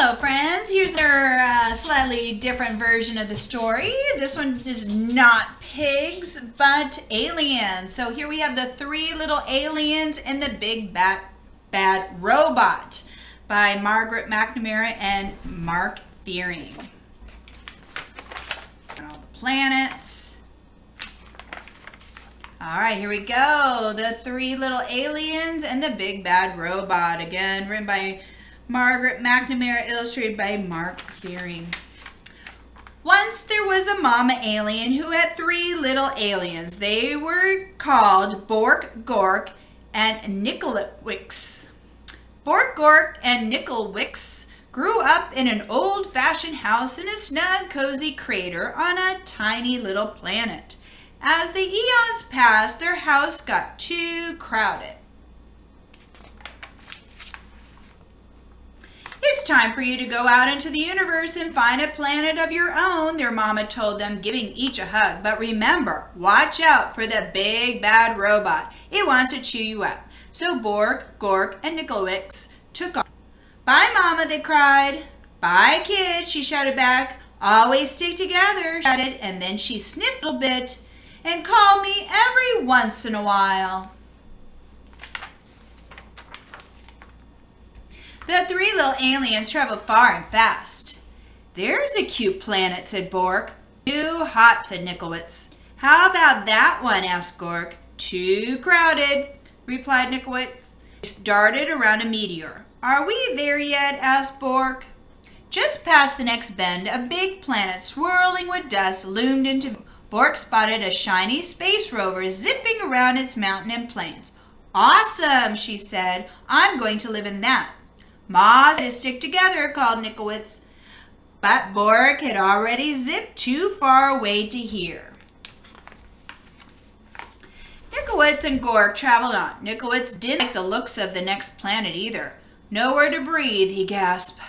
Hello friends, here's our slightly different version of the story. This one is not pigs, but aliens. So here we have the three little aliens and the big bad robot by Margaret McNamara and Mark Fearing. And all the planets. All right, here we go. The three little aliens and the big bad robot. Again, written by Margaret McNamara, illustrated by Mark Fearing. Once there was a mama alien who had three little aliens. They were called Bork, Gork, and Nickelwix. Bork, Gork, and Nickelwix grew up in an old-fashioned house in a snug, cozy crater on a tiny little planet. As the eons passed, their house got too crowded. It's time for you to go out into the universe and find a planet of your own, their mama told them, giving each a hug. But remember, watch out for the big bad robot. It wants to chew you up. So Bork, Gork, and Nickelwix took off. Bye, Mama, they cried. Bye, kids, she shouted back. Always stick together, she shouted, and then she sniffed a little bit and called me every once in a while. The three little aliens traveled far and fast. There's a cute planet, said Bork. Too hot, said Nickelwix. How about that one, asked Gork. Too crowded, replied Nickelwix. They darted around a meteor. Are we there yet, asked Bork. Just past the next bend, a big planet swirling with dust loomed into view. Bork spotted a shiny space rover zipping around its mountain and plains. Awesome, she said. I'm going to live in that. Ma said to stick together, called Nickelwix. But Bork had already zipped too far away to hear. Nickelwix and Gork traveled on. Nickelwix didn't like the looks of the next planet either. Nowhere to breathe, he gasped.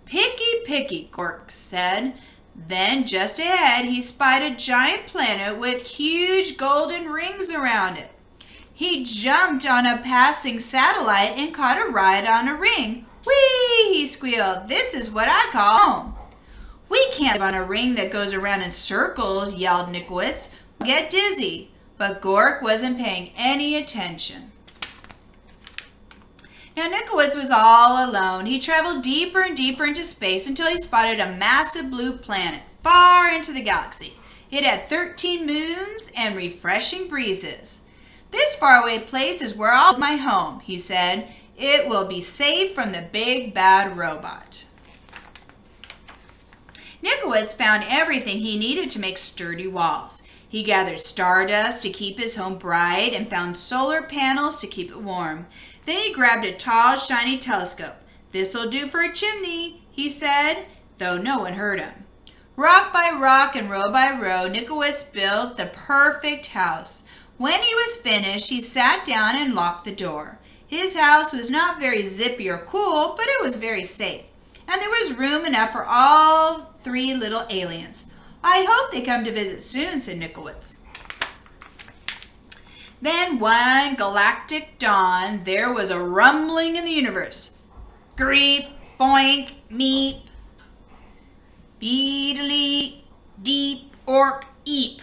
Picky, picky, Gork said. Then, just ahead, he spied a giant planet with huge golden rings around it. He jumped on a passing satellite and caught a ride on a ring. Whee! He squealed. This is what I call home. We can't live on a ring that goes around in circles, yelled Nickelwix. We'll get dizzy. But Gork wasn't paying any attention. Now Nickelwix was all alone. He traveled deeper and deeper into space until he spotted a massive blue planet far into the galaxy. It had 13 moons and refreshing breezes. This faraway place is where I'll build my home, he said. It will be safe from the big bad robot. Nickelwix found everything he needed to make sturdy walls. He gathered stardust to keep his home bright and found solar panels to keep it warm. Then he grabbed a tall, shiny telescope. This'll do for a chimney, he said, though no one heard him. Rock by rock and row by row, Nickelwix built the perfect house. When he was finished, he sat down and locked the door. His house was not very zippy or cool, but it was very safe. And there was room enough for all three little aliens. I hope they come to visit soon, said Nickelwix. Then one galactic dawn, there was a rumbling in the universe. Greep, boink, meep, beedly, deep, ork, eep.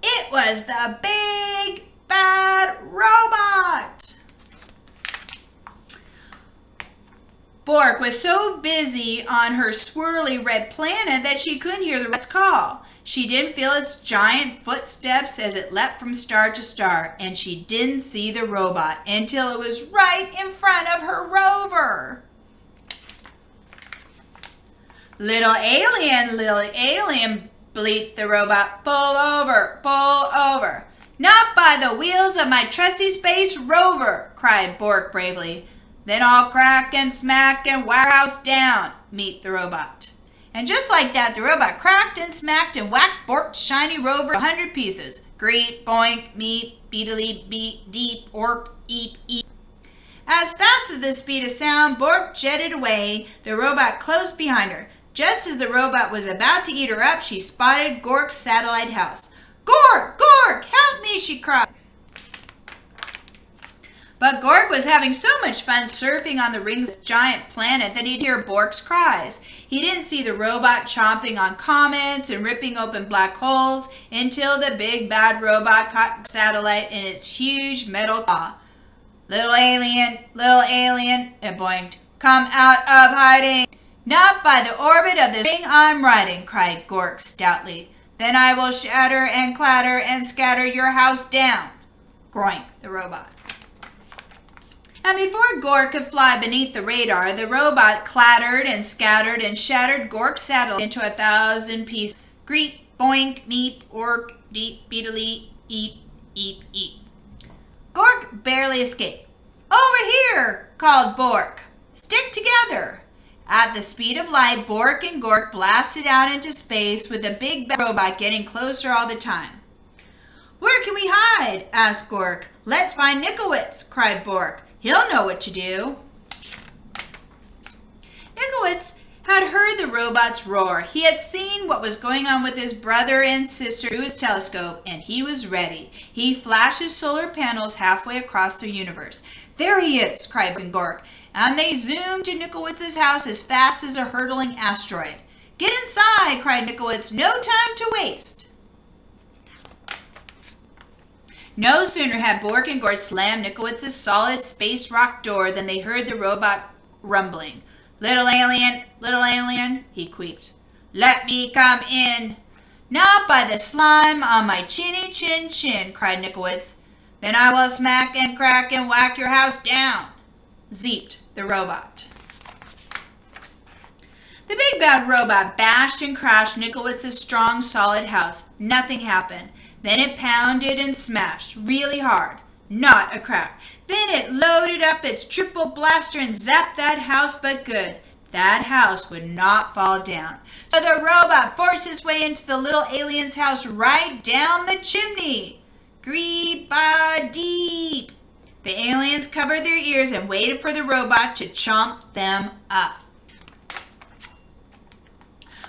It was the big bad robot. Bork was so busy on her swirly red planet that she couldn't hear the robot's call. She didn't feel its giant footsteps as it leapt from star to star, and she didn't see the robot until it was right in front of her rover. Little alien, bleeped the robot. Pull over, pull over. Not by the wheels of my trusty space rover, cried Bork bravely. Then I'll crack and smack and warehouse down, meet the robot. And just like that, the robot cracked and smacked and whacked Bork's shiny rover 100 pieces. Greet, boink, meep, beedly, beat, deep, ork, eep, eep. As fast as the speed of sound, Bork jetted away. The robot closed behind her. Just as the robot was about to eat her up, she spotted Gork's satellite house. Gork, Gork, help me, she cried. But Gork was having so much fun surfing on the rings of this giant planet that he'd hear Bork's cries. He didn't see the robot chomping on comets and ripping open black holes until the big bad robot caught satellite in its huge metal claw. Little alien, it boinked. Come out of hiding. Not by the orbit of the thing I'm riding, cried Gork stoutly. Then I will shatter and clatter and scatter your house down. Groink, the robot. And before Gork could fly beneath the radar, the robot clattered and scattered and shattered Gork's satellite into 1,000 pieces. Greet, boink, meep, ork, deep, beetly, eep, eep, eep. Gork barely escaped. Over here, called Bork. Stick together. At the speed of light, Bork and Gork blasted out into space with the big bad robot getting closer all the time. Where can we hide? Asked Gork. Let's find Nickelwitz, cried Bork. He'll know what to do. Nickelwitz had heard the robot's roar. He had seen what was going on with his brother and sister through his telescope, and he was ready. He flashed his solar panels halfway across the universe. There he is, cried Gork, and they zoomed to Nickelwitz's house as fast as a hurtling asteroid. Get inside, cried Nickelwitz. No time to waste. No sooner had Bork and Gork slammed Nickelwitz's solid space rock door than they heard the robot rumbling. Little alien, he queeped. Let me come in. Not by the slime on my chinny chin chin, cried Nickelwitz. Then I will smack and crack and whack your house down. Zeeped the robot. The big bad robot bashed and crashed Nickelwitz's strong, solid house. Nothing happened. Then it pounded and smashed really hard. Not a crack. Then it loaded up its triple blaster and zapped that house but good. That house would not fall down. So the robot forced his way into the little alien's house right down the chimney. Greep-a-deep. The aliens covered their ears and waited for the robot to chomp them up.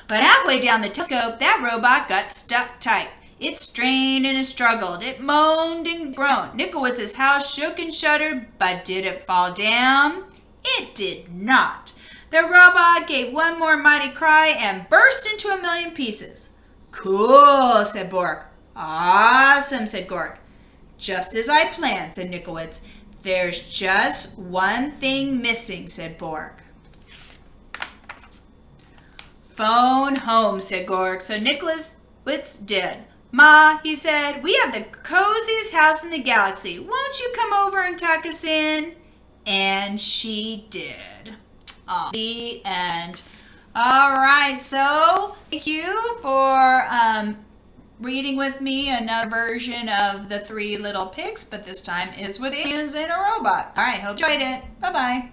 But halfway down the telescope, that robot got stuck tight. It strained and it struggled. It moaned and groaned. Nickelwitz's house shook and shuddered, but did it fall down? It did not. The robot gave one more mighty cry and burst into 1,000,000 pieces. Cool, said Bork. Awesome, said Gork. Just as I planned, said Nickelwitz. There's just one thing missing, said Bork. Phone home, said Gork. So Nickelwitz did. Ma, he said, we have the coziest house in the galaxy. Won't you come over and tuck us in? And she did. The end. All right, so thank you for reading with me another version of The Three Little Pigs, but this time it's with aliens and a robot. All right, hope you enjoyed it. Bye-bye.